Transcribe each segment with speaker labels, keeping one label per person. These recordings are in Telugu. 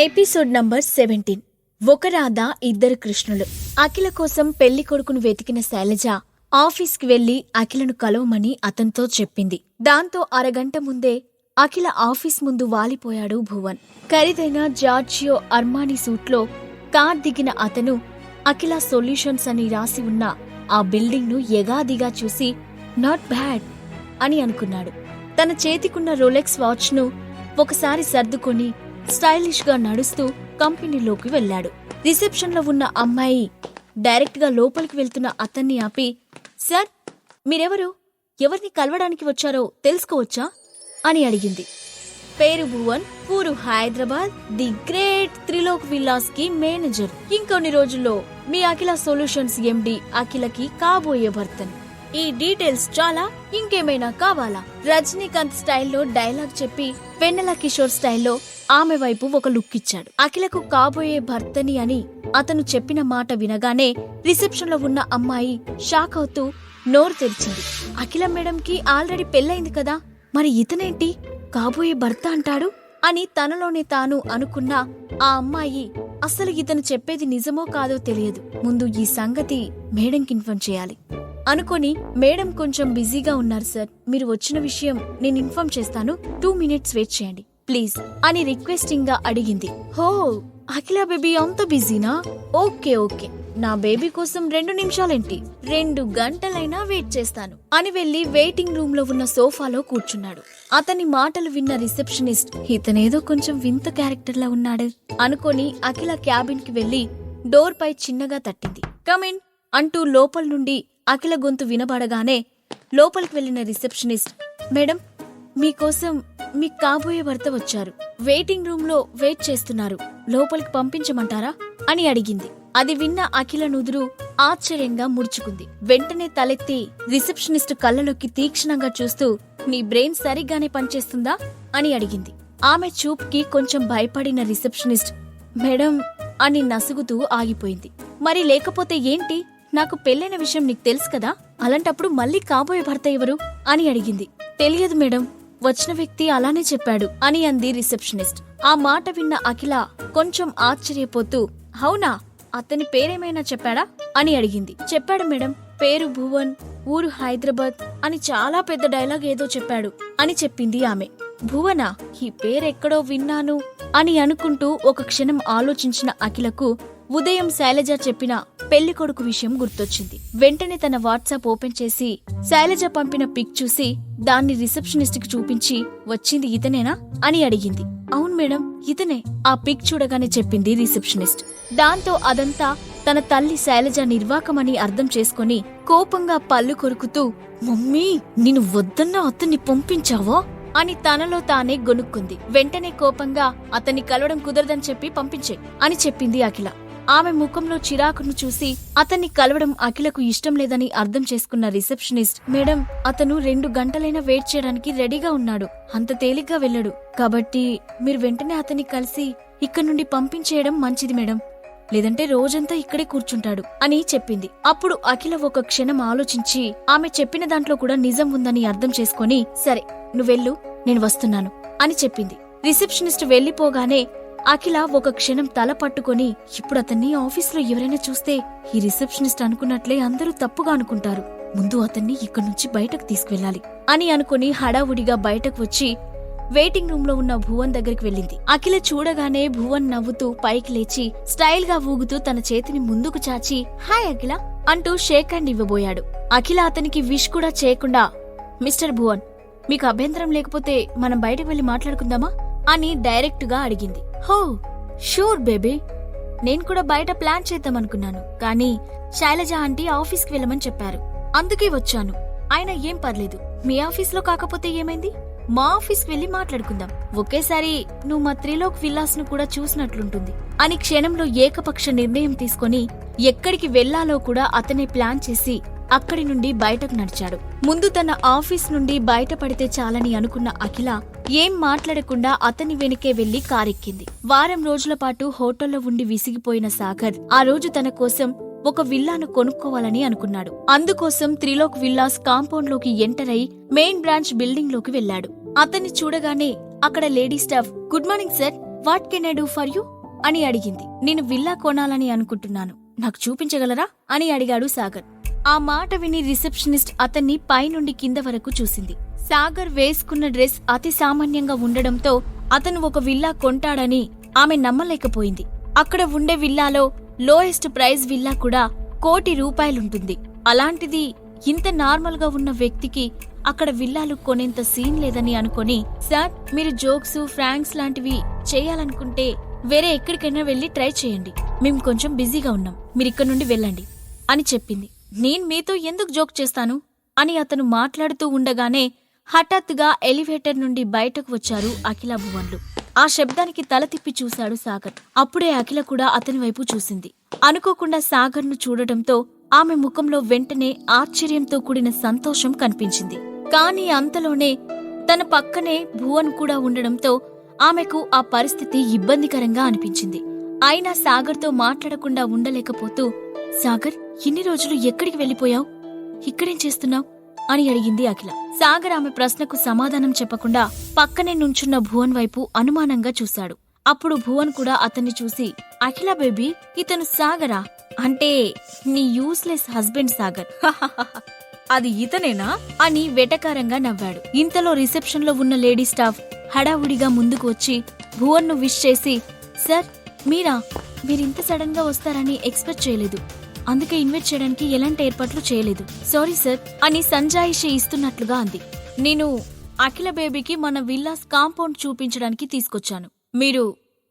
Speaker 1: Episode number 17. ఒక రాధ ఇద్దరు కృష్ణులు. అఖిల కోసం పెళ్లి కొడుకును వెతికిన శైలజ ఆఫీస్కి వెళ్లి అఖిలను కలవమని అతనితో చెప్పింది. దాంతో అరగంట ముందే అఖిల ఆఫీస్ ముందు వాలిపోయాడు భువన్. ఖరీదైన జార్జియో అర్మానీ సూట్లో కార్ దిగిన అతను అఖిల సొల్యూషన్స్ అని రాసి ఉన్న ఆ బిల్డింగ్ ను ఎగాదిగా చూసి నాట్ బ్యాడ్ అని అనుకున్నాడు. తన చేతికున్న రోలెక్స్ వాచ్ ను ఒకసారి సర్దుకొని స్టైలిష్ గా నడుస్తూ కంపెనీలోకి వెళ్లాడు. రిసెప్షన్ లో ఉన్న అమ్మాయి డైరెక్ట్ గా లోపలికి వెళ్తున్న అతన్ని ఆపి, సార్, మీరెవరు? ఎవరిని కలవడానికి వచ్చారో తెలుసుకోవచ్చా అని అడిగింది. పేరు భువన్, ఊరు Hyderabad, the great Trilok villas కి మేనేజర్. ఇంకొన్ని రోజుల్లో మీ అఖిల సొల్యూషన్స్ ఎండి అఖిలకి కాబోయే భర్తను. ఈ డీటెయిల్స్ చాలా, ఇంకేమైనా కావాలా? రజనీకాంత్ స్టైల్లో డైలాగ్ చెప్పి వెన్నెల కిషోర్ స్టైల్లో ఆమె వైపు ఒక లుక్ ఇచ్చాడు. అఖిలకు కాబోయే భర్తని అని అతను చెప్పిన మాట వినగానే రిసెప్షన్ లో ఉన్న అమ్మాయి షాక్ అవుతూ నోరు తెరిచింది. అఖిల మేడంకి ఆల్రెడీ పెళ్ళైంది కదా, మరి ఇతనేంటి కాబోయే భర్త అంటాడు అని తనలోనే తాను అనుకున్న ఆ అమ్మాయి అసలు ఇతను చెప్పేది నిజమో కాదో తెలియదు. ముందు ఈ సంగతి మేడంకి ఇన్ఫార్మ్ చేయాలి అనుకొని, మేడం కొంచెం బిజీగా ఉన్నారు సార్, మీరు వచ్చిన విషయం నేను ఇన్ఫార్మ్ చేస్తాను, 2 minutes వెయిట్ చేయండి ప్లీజ్ అని రిక్వెస్టింగ్ గా అడిగింది. హో, అఖిల బేబీ అంత బిజీనా? ఓకే ఓకే, నా బేబీ కోసం 2 నిమిషాలేంటి, 2 గంటలైనా వెయిట్ చేస్తాను అని వెళ్లి వెయిటింగ్ రూమ్ లో ఉన్న సోఫాలో కూర్చున్నాడు. అతని మాటలు విన్న రిసెప్షనిస్ట్ ఇతనేదో కొంచెం వింత క్యారెక్టర్ లా ఉన్నాడు అనుకొని అఖిల క్యాబిన్ కి వెళ్లి డోర్ పై చిన్నగా తట్టింది. కమిన్ అంటూ లోపల నుండి అఖిల గొంతు వినబడగానే లోపలికి వెళ్లిన రిసెప్షనిస్ట్, మేడం, మీకోసం మీ కాబోయే భర్త వచ్చారు, వెయిటింగ్ రూమ్ లో వెయిట్ చేస్తున్నారు, లోపలికి పంపించమంటారా అని అడిగింది. అది విన్న అఖిల నుదురు ఆశ్చర్యంగా ముడుచుకుంది. వెంటనే తలెత్తి రిసెప్షనిస్ట్ కళ్ళలోకి తీక్షణంగా చూస్తూ, నీ బ్రెయిన్ సరిగ్గానే పనిచేస్తుందా అని అడిగింది. ఆమె చూపుకి కొంచెం భయపడిన రిసెప్షనిస్ట్ మేడం అని నసుగుతూ ఆగిపోయింది. మరి లేకపోతే ఏంటి, నాకు పెళ్ళైన విషయం నీకు తెలుసు కదా, అలాంటప్పుడు మళ్ళీ కాబోయే భర్త ఎవరు అని అడిగింది. తెలియదు మేడం, వచ్చిన వ్యక్తి అలానే చెప్పాడు అని అంది రిసెప్షనిస్ట్. ఆ మాట విన్న అఖిల కొంచెం ఆశ్చర్యపోతూ, అవునా, అతని పేరేమైనా చెప్పాడా అని అడిగింది. చెప్పాడు మేడం, పేరు భువన్, ఊరు హైదరాబాద్ అని చాలా పెద్ద డైలాగ్ ఏదో చెప్పాడు అని చెప్పింది ఆమె. భువనా, ఈ పేరెక్కడో విన్నాను అని అనుకుంటూ ఒక క్షణం ఆలోచించిన అఖిలకు ఉదయం శైలజ చెప్పిన పెళ్లి కొడుకు విషయం గుర్తొచ్చింది. వెంటనే తన వాట్సాప్ ఓపెన్ చేసి శైలజ పంపిన పిక్ చూసి దాన్ని రిసెప్షనిస్ట్ కి చూపించి, వచ్చింది ఇతనేనా అని అడిగింది. అవును మేడం, ఇతనే, ఆ పిక్ చూడగానే చెప్పింది రిసెప్షనిస్ట్. దాంతో అదంతా తన తల్లి శైలజ నిర్వాకమని అర్థం చేసుకుని కోపంగా పళ్ళు కొరుకుతూ, మమ్మీ, నేను వద్దన్న అతన్ని పంపించావా అని తనలో తానే గొనుక్కుంది. వెంటనే కోపంగా, అతన్ని కలవడం కుదరదని చెప్పి పంపించే అని చెప్పింది అఖిల. ఆమె ముఖంలో చిరాకును చూసి అతన్ని కలవడం అఖిలకు ఇష్టం లేదని అర్థం చేసుకున్న రిసెప్షనిస్ట్, మేడం, అతను 2 గంటలైనా వెయిట్ చేయడానికి రెడీగా ఉన్నాడు, అంత తేలిగ్గా వెళ్ళడు, కాబట్టి మీరు వెంటనే అతన్ని కలిసి ఇక్కడి నుండి పంపించేయడం మంచిది మేడం, లేదంటే రోజంతా ఇక్కడే కూర్చుంటాడు అని చెప్పింది. అప్పుడు అఖిల ఒక క్షణం ఆలోచించి ఆమె చెప్పిన దాంట్లో కూడా నిజం ఉందని అర్థం చేసుకుని, సరే నువ్వెళ్ళు, నేను వస్తున్నాను అని చెప్పింది. రిసెప్షనిస్ట్ వెళ్లిపోగానే అఖిల ఒక క్షణం తల పట్టుకొని, ఇప్పుడు అతన్ని ఆఫీసులో ఎవరైనా చూస్తే ఈ రిసెప్షనిస్ట్ అనుకున్నట్లే అందరూ తప్పుగా అనుకుంటారు, ముందు అతన్ని ఇక్కడి నుంచి బయటకు తీసుకువెళ్ళాలి అని అనుకుని హడావుడిగా బయటకు వచ్చి వెయిటింగ్ రూమ్ లో ఉన్న భువన్ దగ్గరికి వెళ్ళింది. అఖిల చూడగానే భువన్ నవ్వుతూ పైకి లేచి స్టైల్ గా ఊగుతూ తన చేతిని ముందుకు చాచి, హాయ్ అఖిల అంటూ షేక్ హ్యాండ్ ఇవ్వబోయాడు. అఖిల అతనికి విష్ కూడా చేయకుండా, మిస్టర్ భువన్, మీకు అభ్యంతరం లేకపోతే మనం బయటకు వెళ్లి మాట్లాడుకుందామా అని డైరెక్ట్ గా అడిగింది. హో షూర్ బేబీ, నేను కూడా బయట ప్లాన్ చేద్దామనుకున్నాను, కానీ శైలజ ఆంటీ ఆఫీస్కి వెళ్ళమని చెప్పారు, అందుకే వచ్చాను. అయినా ఏం పర్లేదు, మీ ఆఫీస్లో కాకపోతే ఏమైంది, మా ఆఫీస్కి వెళ్లి మాట్లాడుకుందాం, ఒకేసారి నువ్వు మా త్రిలోక్ విల్లాస్ ను కూడా చూసినట్లుంటుంది అని క్షణంలో ఏకపక్ష నిర్ణయం తీసుకుని ఎక్కడికి వెళ్లాలో కూడా అతనే ప్లాన్ చేసి అక్కడి నుండి బయటకు నడిచాడు. ముందు తన ఆఫీస్ నుండి బయటపడితే చాలని అనుకున్న అఖిల ఏం మాట్లాడకుండా అతని వెనుకే వెళ్లి కారెక్కింది. వారం రోజుల పాటు హోటల్లో ఉండి విసిగిపోయిన సాగర్ ఆ రోజు తన కోసం ఒక విల్లాను కొనుక్కోవాలని అనుకున్నాడు. అందుకోసం త్రిలోక్ విల్లాస్ కాంపౌండ్ లోకి ఎంటర్ అయి మెయిన్ బ్రాంచ్ బిల్డింగ్ లోకి వెళ్లాడు. అతన్ని చూడగానే అక్కడ lady staff, good morning sir, what can I do for you అని అడిగింది. నేను విల్లా కొనాలని అనుకుంటున్నాను, నాకు చూపించగలరా అని అడిగాడు సాగర్. ఆ మాట విని రిసెప్షనిస్ట్ అతన్ని పైనుండి కింద వరకు చూసింది. సాగర్ వేసుకున్న డ్రెస్ అతి సామాన్యంగా ఉండడంతో అతను ఒక విల్లా కొంటాడని ఆమె నమ్మలేకపోయింది. అక్కడ ఉండే విల్లాలో లోయెస్ట్ ప్రైజ్ విల్లా కూడా ₹1,00,00,000 రూపాయలుంటుంది. అలాంటిది ఇంత నార్మల్ గా ఉన్న వ్యక్తికి అక్కడ విల్లాలు కొనేంత సీన్ లేదని అనుకొని, సార్ మీరు జోక్స్ ఫ్రాంక్స్ లాంటివి చేయాలనుకుంటే వేరే ఎక్కడికైనా వెళ్లి ట్రై చేయండి, మేం కొంచెం బిజీగా ఉన్నాం, మీరిక్కడి నుండి వెళ్ళండి అని చెప్పింది. నేను మీతో ఎందుకు జోక్ చేస్తాను అని అతను మాట్లాడుతూ ఉండగానే హఠాత్తుగా ఎలివేటర్ నుండి బయటకు వచ్చారు అఖిల భువన్లు. ఆ శబ్దానికి తల తిప్పి చూశాడు సాగర్. అప్పుడే అఖిల కూడా అతని వైపు చూసింది. అనుకోకుండా సాగర్ను చూడటంతో ఆమె ముఖంలో వెంటనే ఆశ్చర్యంతో కూడిన సంతోషం కనిపించింది. కాని అంతలోనే తన పక్కనే భువన్ కూడా ఉండడంతో ఆమెకు ఆ పరిస్థితి ఇబ్బందికరంగా అనిపించింది. అయినా సాగర్తో మాట్లాడకుండా ఉండలేకపోతూ, సాగర్ ఇన్ని రోజులు ఎక్కడికి వెళ్ళిపోయావు, ఇక్కడేం చేస్తున్నావు అని అడిగింది అఖిల. సాగర్ ఆమె ప్రశ్నకు సమాధానం చెప్పకుండా పక్కనే నుంచున్న భువన్ వైపు అనుమానంగా చూశాడు. అప్పుడు భువన్ కూడా అతన్ని చూసి, అఖిల బేబీ, ఇతను సాగరా? అంటే నీ యూస్లెస్ హస్బెండ్ సాగర్. అది ఇతనేనా అని వెటకారంగా నవ్వాడు. ఇంతలో రిసెప్షన్ లో ఉన్న లేడీ స్టాఫ్ హడావుడిగా ముందుకు వచ్చి భువన్ ను విష్ చేసి, సార్ మీరా, మీరింత సడన్ గా వస్తారని ఎక్స్పెక్ట్ చేయలేదు, అందుకే ఇన్వైట్ చేయడానికి ఎలాంటి ఏర్పాట్లు చేయలేదు, సారీ సార్ అని సంజాయిషి ఇస్తున్నట్లుగా అంది. నేను అఖిల బేబీకి మన విల్లాస్ కాంపౌండ్ చూపించడానికి తీసుకొచ్చాను, మీరు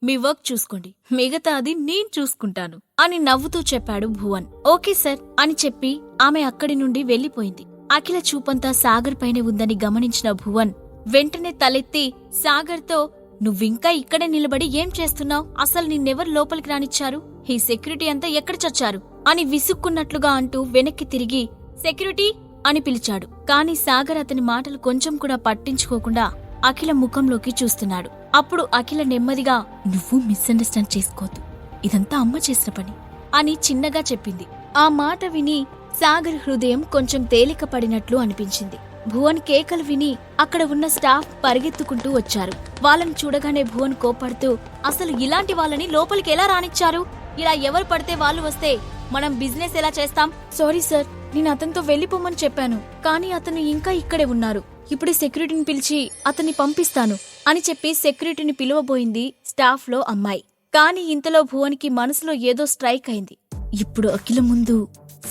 Speaker 1: మీ వర్క్ చూసుకోండి, మిగతాది నేను చూసుకుంటాను అని నవ్వుతూ చెప్పాడు భువన్. ఓకే సార్ అని చెప్పి ఆమె అక్కడి నుండి వెళ్లిపోయింది. అఖిల చూపంతా సాగర్ పైనే ఉందని గమనించిన భువన్ వెంటనే తలెత్తి సాగర్తో, నువ్వింకా ఇక్కడే నిలబడి ఏం చేస్తున్నావు, అసలు నిన్నెవరు లోపలికి రానిచ్చారు, ఈ సెక్యూరిటీ అంతా ఎక్కడ చచ్చారు అని విసుక్కున్నట్లుగా అంటూ వెనక్కి తిరిగి సెక్యూరిటీ అని పిలిచాడు. కాని సాగర్ అతని మాటలు కొంచెం కూడా పట్టించుకోకుండా అఖిల ముఖంలోకి చూస్తున్నాడు. అప్పుడు అఖిల నెమ్మదిగా, నువ్వు మిస్అండర్స్టాండ్ చేసుకోవద్దు, ఇదంతా అమ్మ చేసిన పని అని చిన్నగా చెప్పింది. ఆ మాట విని సాగర్ హృదయం కొంచెం తేలిక పడినట్లు అనిపించింది. భువన్ కేకలు విని అక్కడ ఉన్న స్టాఫ్ పరిగెత్తుకుంటూ వచ్చారు. వాళ్ళని చూడగానే భువన్ కోపడుతూ, అసలు ఇలాంటి వాళ్ళని లోపలికి ఎలా రానిచ్చారు, ఇలా ఎవరు పడితే వాళ్ళు వస్తే మనం బిజినెస్ ఎలా చేస్తాం? సారీ సార్, నేను అతనితో వెళ్లిపోమని చెప్పాను, కానీ అతను ఇంకా ఇక్కడే ఉన్నారు, ఇప్పుడే సెక్యూరిటీని పిలిచి అతన్ని పంపిస్తాను అని చెప్పి సెక్యూరిటీని పిలువబోయింది స్టాఫ్ లో అమ్మాయి. కాని ఇంతలో భువన్కి మనసులో ఏదో స్ట్రైక్ అయింది. ఇప్పుడు అఖిల ముందు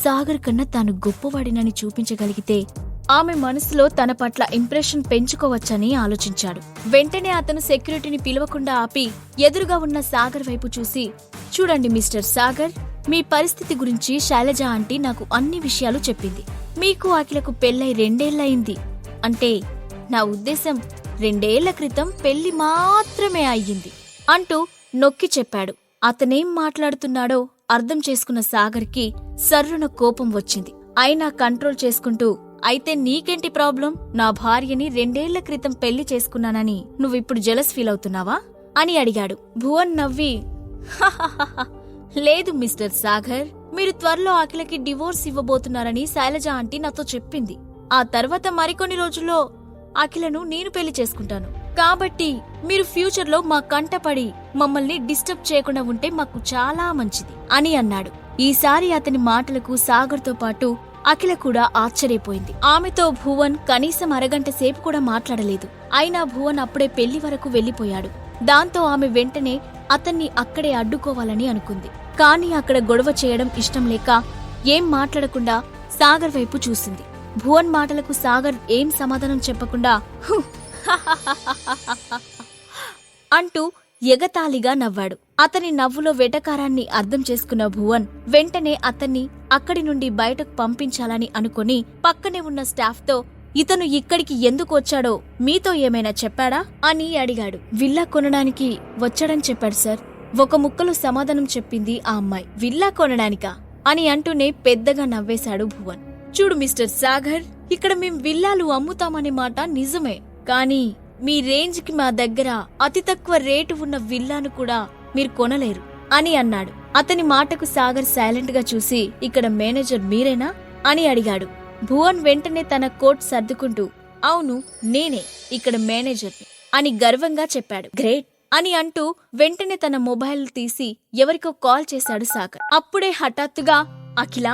Speaker 1: సాగర్ కన్నా తాను గొప్పవాడినని చూపించగలిగితే ఆమె మనసులో తన పట్ల ఇంప్రెషన్ పెంచుకోవచ్చని ఆలోచించాడు. వెంటనే అతను సెక్యూరిటీని పిలవకుండా ఆపి ఎదురుగా ఉన్న సాగర్ వైపు చూసి, చూడండి మిస్టర్ సాగర్, మీ పరిస్థితి గురించి శైలజ ఆంటీ నాకు అన్ని విషయాలు చెప్పింది. మీకు అఖిలకు పెళ్ళై 2 ఏళ్లయింది. అంటే నా ఉద్దేశం 2 ఏళ్ల క్రితం పెళ్లి మాత్రమే అయ్యింది అంటూ నొక్కి చెప్పాడు. అతనేం మాట్లాడుతున్నాడో అర్థం చేసుకున్న సాగర్కి సర్రున కోపం వచ్చింది. అయినా కంట్రోల్ చేసుకుంటూ, అయితే నీకేంటి ప్రాబ్లం, నా భార్యని 2 ఏళ్ల క్రితం పెళ్లి చేసుకున్నానని నువ్విప్పుడు జెలస్ ఫీల్ అవుతున్నావా అని అడిగాడు. భువన్ నవ్వి, లేదు మిస్టర్ సాగర్, మీరు త్వరలో అఖిలకి డివోర్స్ ఇవ్వబోతున్నారని శైలజ ఆంటీ నాతో చెప్పింది. ఆ తర్వాత మరికొన్ని రోజుల్లో అఖిలను నేను పెళ్లి చేసుకుంటాను, కాబట్టి మీరు ఫ్యూచర్ లో మా కంటపడి మమ్మల్ని డిస్టర్బ్ చేయకుండా ఉంటే మాకు చాలా మంచిది అని అన్నాడు. ఈసారి అతని మాటలకు సాగర్ తో పాటు అఖిల కూడా ఆశ్చర్యపోయింది. ఆమెతో భువన్ కనీసం అరగంట సేపు కూడా మాట్లాడలేదు. అయినా భువన్ అప్పుడే పెళ్లి వరకు వెళ్లిపోయాడు. దాంతో ఆమె వెంటనే అతన్ని అక్కడే అడ్డుకోవాలని అనుకుంది. కాని అక్కడ గొడవ చేయడం ఇష్టం లేక ఏం మాట్లాడకుండా సాగర్ వైపు చూసింది. భువన్ మాటలకు సాగర్ ఏం సమాధానం చెప్పకుండా అంటూ ఎగతాళిగా నవ్వాడు. అతని నవ్వులో వెటకారాన్ని అర్థం చేసుకున్న భువన్ వెంటనే అతన్ని అక్కడి నుండి బయటకు పంపించాలని అనుకుని పక్కనే ఉన్న స్టాఫ్ తో, ఇతను ఇక్కడికి ఎందుకు వచ్చాడో మీతో ఏమైనా చెప్పాడా అని అడిగాడు. విల్లా కొనడానికి వచ్చాడని చెప్పాడు సార్, ఒక ముక్కలో సమాధానం చెప్పింది ఆ అమ్మాయి. విల్లా కొనడానికా అని అంటూనే పెద్దగా నవ్వేశాడు భువన్. చూడు మిస్టర్ సాగర్, ఇక్కడ మేం విల్లాలు అమ్ముతామనే మాట నిజమే, కానీ మీ రేంజ్ కి మా దగ్గర అతి తక్కువ రేటు ఉన్న విల్లాను కూడా మీరు కొనలేరు అని అన్నాడు. అతని మాటకు సాగర్ సైలెంట్ గా చూసి, ఇక్కడ మేనేజర్ మీరేనా అని అడిగాడు. భువన్ వెంటనే తన కోట్ సర్దుకుంటూ, అవును నేనే ఇక్కడ మేనేజర్ని అని గర్వంగా చెప్పాడు. గ్రేట్ అని అంటూ వెంటనే తన మొబైల్ తీసి ఎవరికో కాల్ చేశాడు సాగర్. అప్పుడే హఠాత్తుగా అఖిల,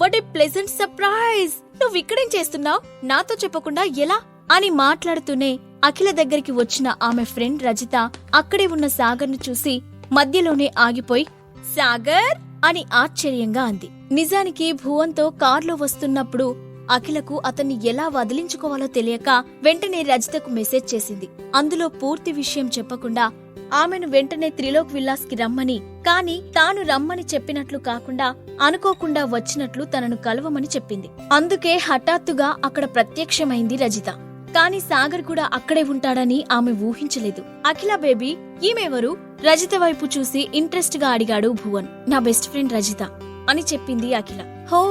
Speaker 1: వాట్ ఏ ప్లెజెంట్ సర్ప్రైజ్! నువ్విక్కడేం చేస్తున్నావ్? నాతో చెప్పకుండా ఎలా? అని మాట్లాడుతూనే అఖిల దగ్గరికి వచ్చిన ఆమె ఫ్రెండ్ రజిత అక్కడే ఉన్న సాగర్ను చూసి మధ్యలోనే ఆగిపోయి సాగర్ అని ఆశ్చర్యంగా అంది. నిజానికి భువన్తో కార్లో వస్తున్నప్పుడు అఖిలకు అతన్ని ఎలా వదిలించుకోవాలో తెలియక వెంటనే రజితకు మెసేజ్ చేసింది. అందులో పూర్తి విషయం చెప్పకుండా ఆమెను వెంటనే త్రిలోక్ విల్లాస్ కి రమ్మని, కాని తాను రమ్మని చెప్పినట్లు కాకుండా అనుకోకుండా వచ్చినట్లు తనను కలవమని చెప్పింది. అందుకే హఠాత్తుగా అక్కడ ప్రత్యక్షమైంది రజిత. కాని సాగర్ కూడా అక్కడే ఉంటాడని ఆమె ఊహించలేదు. అఖిల బేబీ, ఈమెవరు? రజిత వైపు చూసి ఇంట్రెస్ట్ గా అడిగాడు భువన్. నా బెస్ట్ ఫ్రెండ్ రజిత అని చెప్పింది అఖిల. హో,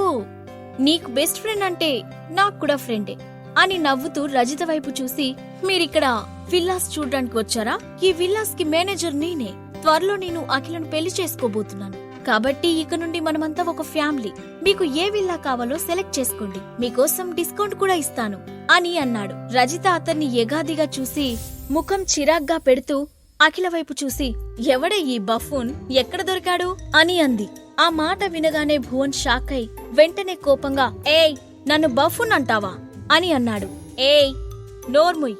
Speaker 1: నీకు బెస్ట్ ఫ్రెండ్ అంటే నాకు కూడా ఫ్రెండే అని నవ్వుతూ రజిత వైపు చూసి, మీరిక్కడ విల్లాస్ చూడ్డానికి వచ్చారా? ఈ విల్లాస్ కి మేనేజర్ నేనే. త్వరలో నేను అఖిలను పెళ్లి చేసుకోబోతున్నాను. కాబట్టి ఇక నుండి మనమంతా ఒక ఫ్యామిలీ. మీకు ఏ విల్లా కావాలో సెలెక్ట్ చేసుకోండి, మీకోసం డిస్కౌంట్ కూడా ఇస్తాను అని అన్నాడు. రజిత అతన్ని ఎగాదిగా చూసి ముఖం చిరాగ్గా పెడుతూ అఖిల వైపు చూసి, ఎవడే ఈ బఫూన్, ఎక్కడ దొరికాడు అని అంది. ఆ మాట వినగానే భువన్ షాక్ అయి వెంటనే కోపంగా, ఏయ్, నన్ను బఫూన్ అంటావా అని అన్నాడు. ఏయ్, నోర్ముయ్,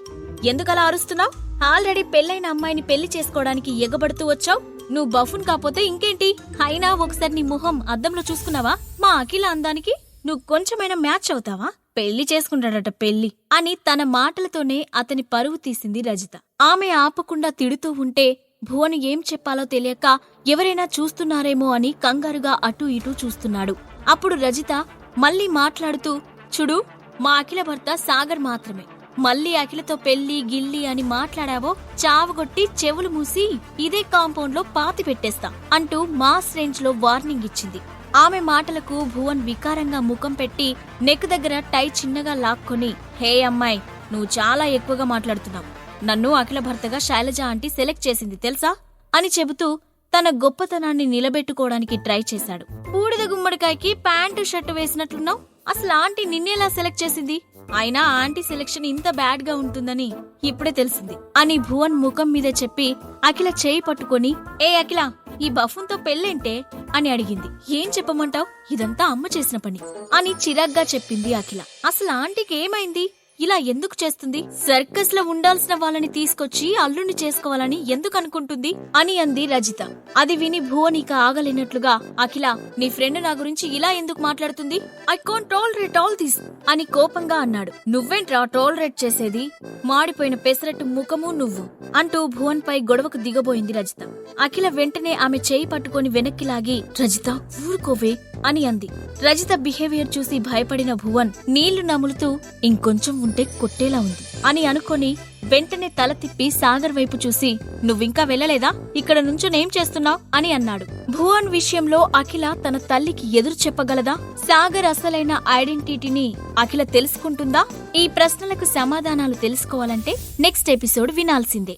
Speaker 1: ఎందుకలా అరుస్తున్నావ్? ఆల్రెడీ పెళ్లైన అమ్మాయిని పెళ్లి చేసుకోవడానికి ఎగబడుతూ వచ్చావు. నువ్వు బఫూన్ కాపోతే ఇంకేంటి? అయినా ఒకసారి నీ మొహం అద్దంలో చూసుకున్నావా? మా అఖిల అందానికి నువ్వు కొంచెమైనా మ్యాచ్ అవుతావా? పెళ్లి చేసుకుంటాడట పెళ్లి అని తన మాటలతోనే అతని పరువు తీసింది రజిత. ఆమె ఆపకుండా తిడుతూ ఉంటే భువన్ ఏం చెప్పాలో తెలియక ఎవరైనా చూస్తున్నారేమో అని కంగారుగా అటూ ఇటూ చూస్తున్నాడు. అప్పుడు రజిత మళ్లీ మాట్లాడుతూ, చూడు, మా అఖిల భర్త సాగర్ మాత్రమే. మళ్లీ అఖిలతో పెళ్లి గిల్లి అని మాట్లాడావో చావగొట్టి చెవులు మూసి ఇదే కాంపౌండ్ లో పాతి పెట్టేస్తా అంటూ మాస్ రేంజ్ లో వార్నింగ్ ఇచ్చింది. ఆమె మాటలకు భువన్ వికారంగా ముఖం పెట్టి నెక్ దగ్గర టై చిన్నగా లాక్కొని, హే అమ్మాయి, నువ్వు చాలా ఎక్కువగా మాట్లాడుతున్నావు. నన్ను అఖిల భర్తగా శైలజ ఆంటీ సెలెక్ట్ చేసింది తెలుసా అని చెబుతూ తన గొప్పతనాన్ని నిలబెట్టుకోవడానికి ట్రై చేశాడు. బూడిద గుమ్మడికాయకి ప్యాంటు షర్టు వేసినట్లున్నావు. అసలు ఆంటీ నిన్నేలా సెలెక్ట్ చేసింది? అయినా ఆంటీ సెలెక్షన్ ఇంత బ్యాడ్ గా ఉంటుందని ఇప్పుడే తెలిసింది అని భువన్ ముఖం మీద చెప్పి అఖిల చేయి పట్టుకొని, ఏ అఖిల, ఈ బఫూన్తో పెళ్ళేంటే అని అడిగింది. ఏం చెప్పమంటావ్? ఇదంతా అమ్మ చేసిన పని అని చిరాగ్గా చెప్పింది అఖిల. అసలు ఆంటీకి ఏమైంది? ఇలా ఎందుకు చేస్తుంది? సర్కస్ లో ఉండాల్సిన వాళ్ళని తీసుకొచ్చి అల్లుని చేసుకోవాలని ఎందుకు అనుకుంటుంది అని అంది రజిత. అది విని భువన్ ఇక ఆగలేనట్లుగా, అఖిల, నీ ఫ్రెండ్ నా గురించి ఇలా ఎందుకు మాట్లాడుతుంది? I can't tolerate all this అని కోపంగా అన్నాడు. నువ్వేంట్రా టాలరేట్ చేసేది? మాడిపోయిన పెసరట్టు ముఖము నువ్వు అంటూ భువన్ పై గొడవకు దిగబోయింది రజిత. అఖిల వెంటనే ఆమె చేయి పట్టుకొని వెనక్కి లాగి, రజిత, ఊరుకోవే అని అంది. రజిత బిహేవియర్ చూసి భయపడిన భువన్ నీళ్లు నములుతూ, ఇంకొంచెం ఉంటే కొట్టేలా ఉంది అని అనుకొని వెంటనే తల తిప్పి సాగర్ వైపు చూసి, నువ్వింకా వెళ్ళలేదా? ఇక్కడ నుంచోనేం చేస్తున్నావ్ అని అన్నాడు. భువన్ విషయంలో అఖిల తన తల్లికి ఎదురు చెప్పగలదా? సాగర్ అసలైన ఐడెంటిటీని అఖిల తెలుసుకుంటుందా? ఈ ప్రశ్నలకు సమాధానాలు తెలుసుకోవాలంటే నెక్స్ట్ ఎపిసోడ్ వినాల్సిందే.